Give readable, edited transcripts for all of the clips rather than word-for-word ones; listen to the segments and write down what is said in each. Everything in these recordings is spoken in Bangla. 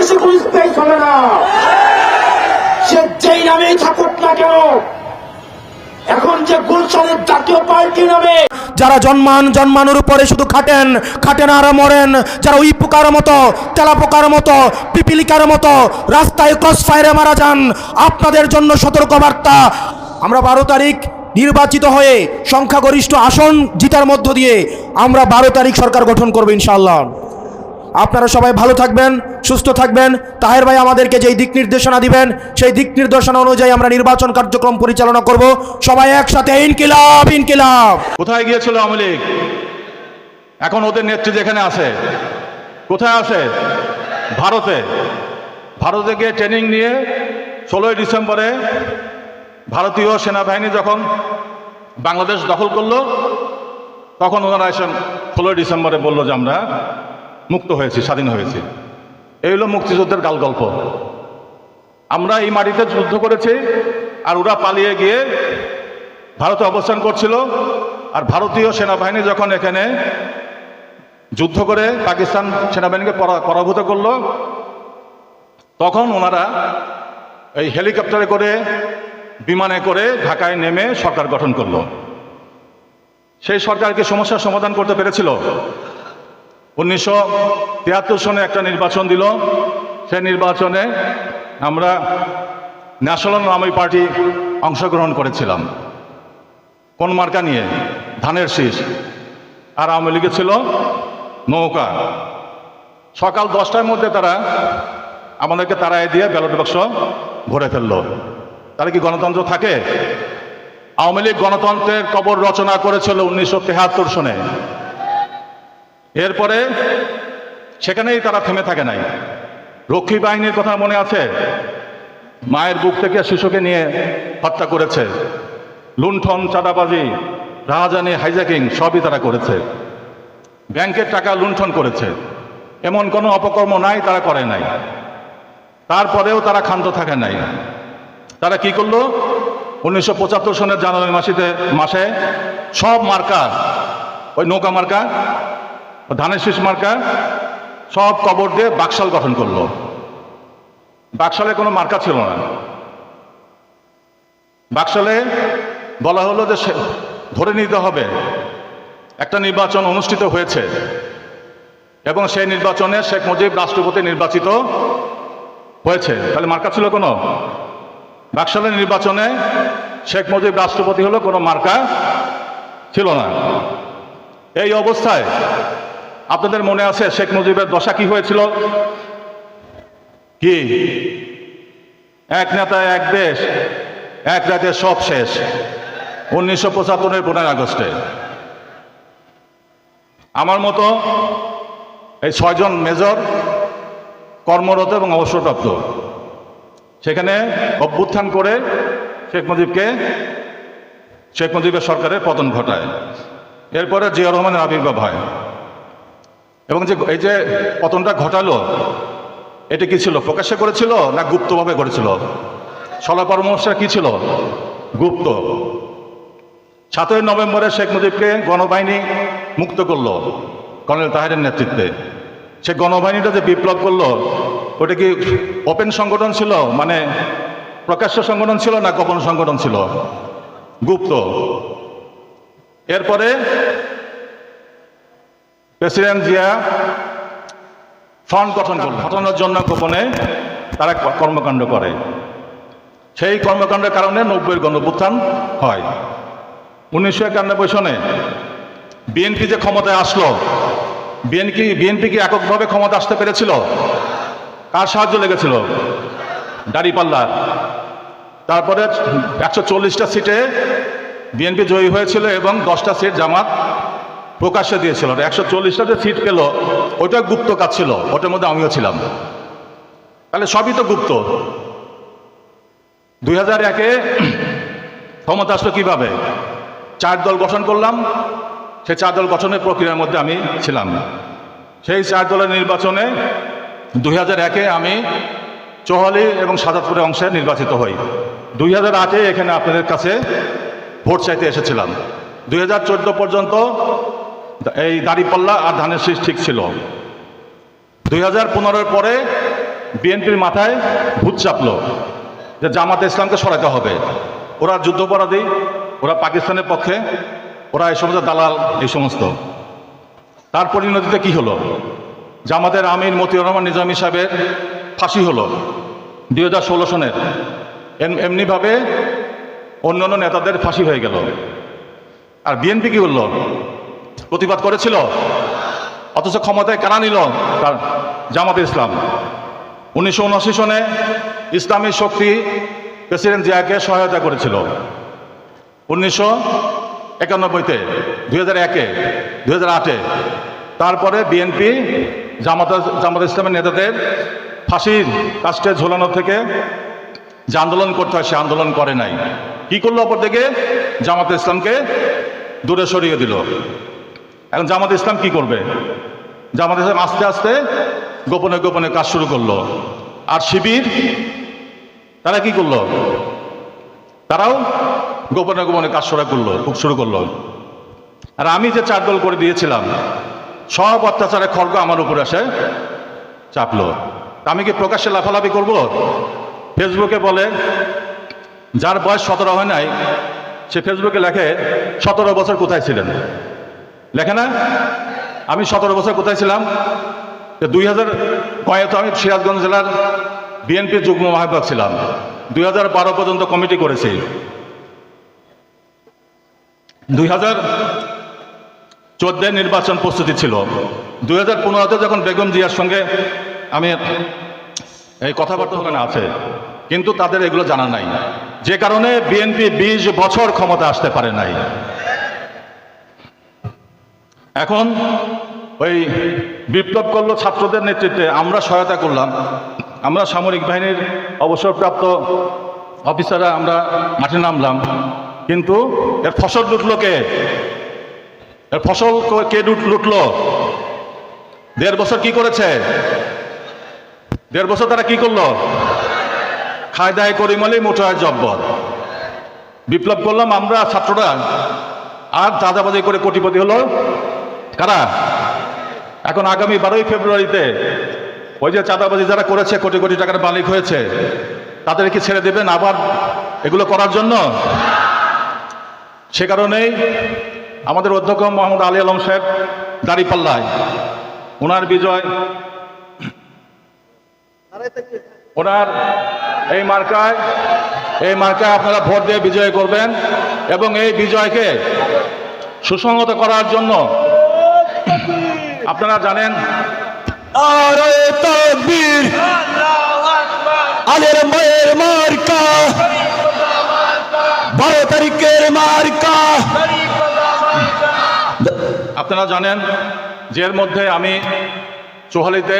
দেশে কোনো স্থায়ী চলে না, সে যেই নামেই থাকুক না কেন। এখন যে গুলশানের জাতীয় পার্টি নামে যারা জন্মানোর উপরে শুধু খাটেন আর মরেন, যারা উই পোকার মতো, তেলা পোকার মতো, পিপিলিকার মতো রাস্তায় ক্রস ফায়ারে মারা যান, আপনাদের জন্য সতর্কবার্তা। আমরা 12 তারিখ নির্বাচিত হয়ে সংখ্যাগরিষ্ঠ আসন জিতার মধ্য দিয়ে আমরা 12 তারিখ সরকার গঠন করব ইনশাআল্লাহ। আপনারা সবাই ভালো থাকবেন, সুস্থ থাকবেন। তাহের ভাই আমাদেরকে যেই দিক নির্দেশনা দিবেন সেই দিক নির্দেশনা অনুযায়ী আমরা নির্বাচন কার্যক্রম পরিচালনা করব। সবাই একসাথে ইনকিলাব ইনকিলাব। কোথায় গিয়েছিল আওয়ামী লীগ? এখন ওদের নেত্রী যেখানে আছে, কোথায় আছে? ভারতে গিয়ে ট্রেনিং নিয়ে 16ই ডিসেম্বরে ভারতীয় সেনাবাহিনী যখন বাংলাদেশ দখল করলো, তখন ওনারা এসে 16ই ডিসেম্বরে বললো যে আমরা মুক্ত হয়েছি, স্বাধীন হয়েছি। এই হলো মুক্তিযুদ্ধের গাল গল্প। আমরা এই মাটিতে যুদ্ধ করেছি, আর ওরা পালিয়ে গিয়ে ভারতে অবস্থান করছিল। আর ভারতীয় সেনাবাহিনী যখন এখানে যুদ্ধ করে পাকিস্তান সেনাবাহিনীকে পরাভূত করলো, তখন ওনারা এই হেলিকপ্টারে করে, বিমানে করে ঢাকায় নেমে সরকার গঠন করলো। সেই সরকারকে সমস্যার সমাধান করতে পেরেছিল? 1973 সনে একটা নির্বাচন দিল। সেই নির্বাচনে আমরা ন্যাশনাল আওয়ামী পার্টি অংশগ্রহণ করেছিলাম। কোন মার্কা নিয়ে? ধানের শীষ। আর আওয়ামী লীগে ছিল নৌকা। সকাল 10টার মধ্যে তারা আমাদেরকে তাড়ায় দিয়ে ব্যালট বাক্স ভরে ফেললো। তাহলে কি গণতন্ত্র থাকে? আওয়ামী লীগ গণতন্ত্রের কবর রচনা করেছিল 1973 সনে। এরপরে সেখানেই তারা থেমে থাকে নাই। রক্ষী বাহিনীর কথা মনে আছে? মায়ের বুক থেকে শিশুকে নিয়ে হত্যা করেছে। লুণ্ঠন, চাঁদাবাজি, রাহাজানি, হাইজ্যাকিং সবই তারা করেছে। ব্যাংকের টাকা লুণ্ঠন করেছে। এমন কোনো অপকর্ম নাই তারা করে নাই। তারপরেও তারা ক্ষান্ত থাকে নাই। তারা কি করলো? 1975 সনের জানুয়ারি মাসে সব মার্কা, ওই নৌকা মার্কা, ধানের শীষ মার্কা সব কবর দিয়ে বাকশাল গঠন করলো। বাকশালে কোনো মার্কা ছিল না। বাকশালে বলা হলো যে ধরে নিতে হবে একটা নির্বাচন অনুষ্ঠিত হয়েছে এবং সেই নির্বাচনে শেখ মুজিব রাষ্ট্রপতি নির্বাচিত হয়েছে। তাহলে মার্কা ছিল কোনো? বাকশালের নির্বাচনে শেখ মুজিব রাষ্ট্রপতি হলো, কোনো মার্কা ছিল না। এই অবস্থায় আপনাদের মনে আছে শেখ মুজিবের দশা কি হয়েছিল? কি? এক নেতা এক দেশ, এক রাতে সব শেষ। 1975-এর 15 আগস্টে আমার মতো এই 6 জন মেজর কর্মরত এবং অবসরপ্রাপ্ত সেখানে অভ্যুত্থান করে শেখ মুজিবের সরকারের পতন ঘটায়। এরপরে জিয়াউর রহমানের আবির্ভাব হয়। এবং এই যে পতনটা ঘটালো, এটা কি ছিল? প্রকাশ্যে করেছিল না গুপ্তভাবে করেছিল? সলা পরামর্শটা কি ছিল? গুপ্ত। 7ই নভেম্বরে শেখ মুজিবকে গণবাহিনী মুক্ত করলো কর্নেল তাহেরের নেতৃত্বে। সে গণবাহিনীটা যে বিপ্লব করলো, ওটা কি ওপেন সংগঠন ছিল, মানে প্রকাশ্য সংগঠন ছিল, না গোপন সংগঠন ছিল? গুপ্ত। এরপরে প্রেসিডেন্ট জিয়া ফ্রন্ট গঠন করলেন, ঘটানোর জন্য গোপনে তারা কর্মকাণ্ড করে। সেই কর্মকাণ্ডের কারণে 90-এর গণঅভ্যুত্থান হয়। 1991 সনে বিএনপি যে ক্ষমতায় আসলো, বিএনপি কি এককভাবে ক্ষমতা আসতে পেরেছিল? কার সাহায্য লেগেছিল? দাঁড়িপাল্লার। তারপরে 140টা সিটে বিএনপি জয়ী হয়েছিল এবং 10টা সিট জামাত প্রকাশ্যে দিয়েছিল। 140টা যে সিট পেল, ওইটা গুপ্ত কাজ ছিল, ওটার মধ্যে আমিও ছিলাম। তাহলে সবই তো গুপ্ত। 2001-এ ক্ষমতা আসলো কিভাবে? 4 দল গঠন করলাম। সেই 4 দল গঠনের প্রক্রিয়ার মধ্যে আমি ছিলাম। সেই 4 দলের নির্বাচনে 2001-এ আমি চৌহালি এবং সাজাদপুরে অংশে নির্বাচিত হই। 2008-এ এখানে আপনাদের কাছে ভোট চাইতে এসেছিলাম। 2014 পর্যন্ত এই দাঁড়িপাল্লা আর ধানের শীষ ঠিক ছিল। 2015-এর পরে বিএনপির মাথায় ভূত চাপলো যে জামাতে ইসলামকে সরাতে হবে। ওরা যুদ্ধাপরাধী, ওরা পাকিস্তানের পক্ষে, ওরা এই সমস্ত দালাল, এই সমস্ত। তার পরিণতিতে কি হলো? জামাতের আমির মতিউর রহমান নিজামী সাহেবের ফাঁসি হলো 2016 সনের। এমনিভাবে অন্যান্য নেতাদের ফাঁসি হয়ে গেল। আর বিএনপি কি করলো? প্রতিবাদ করেছিল, অথচ ক্ষমতায় কারা নিল? তার জামাতে ইসলাম। 1979 সনে ইসলামী শক্তি প্রেসিডেন্ট জিয়াকে সহায়তা করেছিল। 1991-তে, 2001-এ, 2008-এ। তারপরে বিএনপি জামাত ইসলামের নেতাদের ফাঁসির কাস্টে ঝোলানো থেকে যে আন্দোলন করতে হয় সে আন্দোলন করে নাই। কি করলো? অপর থেকে জামাত ইসলামকে দূরে সরিয়ে দিল। এখন জামাত ইসলাম কি করবে? জামাত ইসলাম আস্তে আস্তে গোপনে গোপনে কাজ শুরু করলো। আর শিবির তারা কি করলো? তারাও গোপনে গোপনে কাজ শুরু করলো। আর আমি যে 4 দল করে দিয়েছিলাম, সব অত্যাচারে খড়গ আমার উপরে এসে চাপলো। আমি কি প্রকাশ্যে লাফালাফি করব? ফেসবুকে বলে, যার বয়স 17 হয় নাই সে ফেসবুকে লেখে 17 বছর কোথায় ছিলেন, লেখে না? আমি 17 বছর কোথায় ছিলাম? 2009-এ আমি সিরাজগঞ্জ জেলার বিএনপির যুগ্ম আহ্বায়ক ছিলাম। 2012 পর্যন্ত কমিটি করেছি। 2014 নির্বাচন প্রস্তুতি ছিল। 2015-তে যখন বেগম জিয়ার সঙ্গে আমি এই কথাবার্তা ওখানে আছে, কিন্তু তাদের এগুলো জানা নাই, যে কারণে বিএনপি 20 বছর ক্ষমতা আসতে পারে নাই। এখন ওই বিপ্লব করলো ছাত্রদের নেতৃত্বে, আমরা সহায়তা করলাম। আমরা সামরিক বাহিনীর অবসরপ্রাপ্ত অফিসাররা আমরা মাঠে নামলাম, কিন্তু এর ফসল লুটলো কে? এর ফসল কে লুটলো? 1.5 বছর কি করেছে? 1.5 বছর তারা কি করলো? খায় দায় করিমালি মোটায় জব্বর। বিপ্লব করলাম আমরা ছাত্ররা, আর চাঁদাবাজি করে কোটিপতি হলো কারা? এখন আগামী 12ই ফেব্রুয়ারিতে ওই যে চাঁদাবাজি যারা করেছে, কোটি কোটি টাকার মালিক হয়েছে, তাদের কি ছেড়ে দেবেন আবার এগুলো করার জন্য? সে কারণেই আমাদের অধ্যক্ষ মোহাম্মদ আলী আলম সাহেব দাঁড়িপাল্লায়, ওনার বিজয়, ওনার এই মার্কায় আপনারা ভোট দিয়ে বিজয় করবেন। এবং এই বিজয়কে সুসংহত করার জন্য আপনারা জানেন আলের মায়ের মার্কা, 12 তারিখের মার্কা। আপনারা জানেন যে এর মধ্যে আমি চোহালিতে,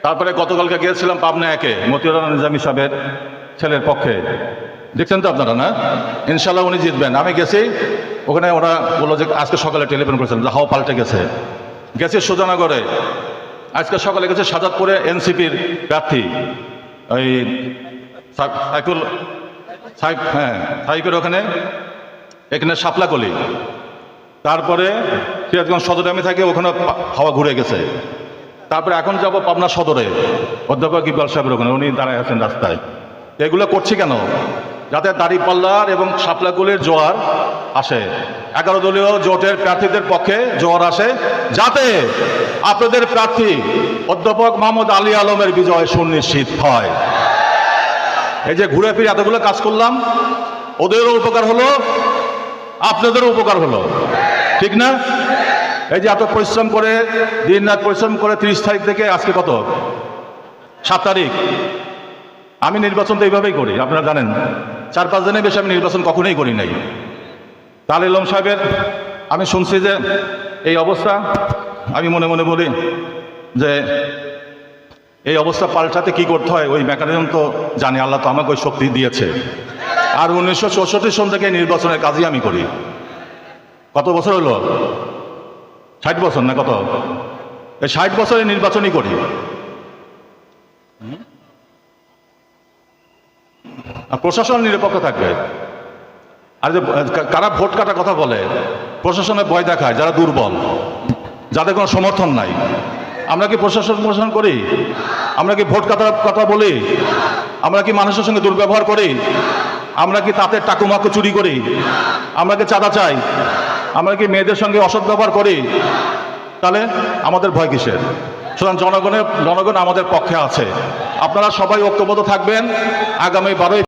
তারপরে গতকালকে গিয়েছিলাম পাবনা 1-এ মতিউর রহমান নিজামী সাহেবের ছেলের পক্ষে। দেখছেন তো আপনারা না? ইনশাল্লাহ উনি জিতবেন। আমি গেছি ওখানে, ওরা বললো যে আজকে সকালে টেলিফোন করেছিলাম যে হাওয়া পাল্টে গেছে। গেছি সুজানগরে, আজকে সকালে গেছে সাজাদপুরে এনসিপির প্রার্থী ওই সাইফের ওখানে, এখানে শাপলাকলি। তারপরে সিরাজগঞ্জ সদরে আমি থাকি, ওখানে হাওয়া ঘুরে গেছে। তারপরে এখন যাব পাবনা সদরে, অধ্যাপক ইকবাল সাহেবের ওখানে, উনি দাঁড়ায় আছেন রাস্তায়। এগুলো করছি কেন? যাতে দাঁড়িপাল্লার এবং শাপলাকুলির জোয়ার আসে, 11 দলীয় জোটের প্রার্থীদের পক্ষে জোয়ার আসে, যাতে আপনাদের প্রার্থী অধ্যাপক মোহাম্মদ আলী আলমের বিজয় সুনিশ্চিত হয়। এই যে ঘুরে ফিরে এতগুলো কাজ করলাম, ওদেরও উপকার হলো, আপনাদেরও উপকার হলো, ঠিক না? এই যে এত পরিশ্রম করে, দিন রাত পরিশ্রম করে 30 তারিখ থেকে আজকে কত, 7 তারিখ। আমি নির্বাচন তো এইভাবেই করি, আপনারা জানেন। 4-5 দিনের বেশি আমি নির্বাচন কখনোই করি নাই। আলী আলম সাহেবের আমি শুনছি যে এই অবস্থা, আমি মনে মনে বলি যে এই অবস্থা পাল্টাতে কি করতে হয়, ওই মেকানিজম তো জানি, আল্লাহ তো আমাকে ওই শক্তি দিয়েছে। আর 1964 সন থেকে নির্বাচনের কাজই আমি করি। কত বছর হলো? 60 বছর না কত? এই 60 বছরের নির্বাচনই করি। আর প্রশাসন নিরপেক্ষ থাকবে। আর যে কারা ভোট কাটার কথা বলে, প্রশাসনে ভয় দেখায় যারা দুর্বল, যাদের কোনো সমর্থন নাই। আমরা কি প্রশাসন করি? আমরা কি ভোট কাটার কথা বলি? আমরা কি মানুষের সঙ্গে দুর্ব্যবহার করি? আমরা কি তাতে টাকুমাকু চুরি করি? আমরা কি চাঁদা চাই? আমরা কি মেয়েদের সঙ্গে অসৎ ব্যবহার করি? তাহলে আমাদের ভয় কিসের? সুতরাং জনগণ আমাদের পক্ষে আছে। আপনারা সবাই ঐক্যবদ্ধ থাকবেন। আগামী 12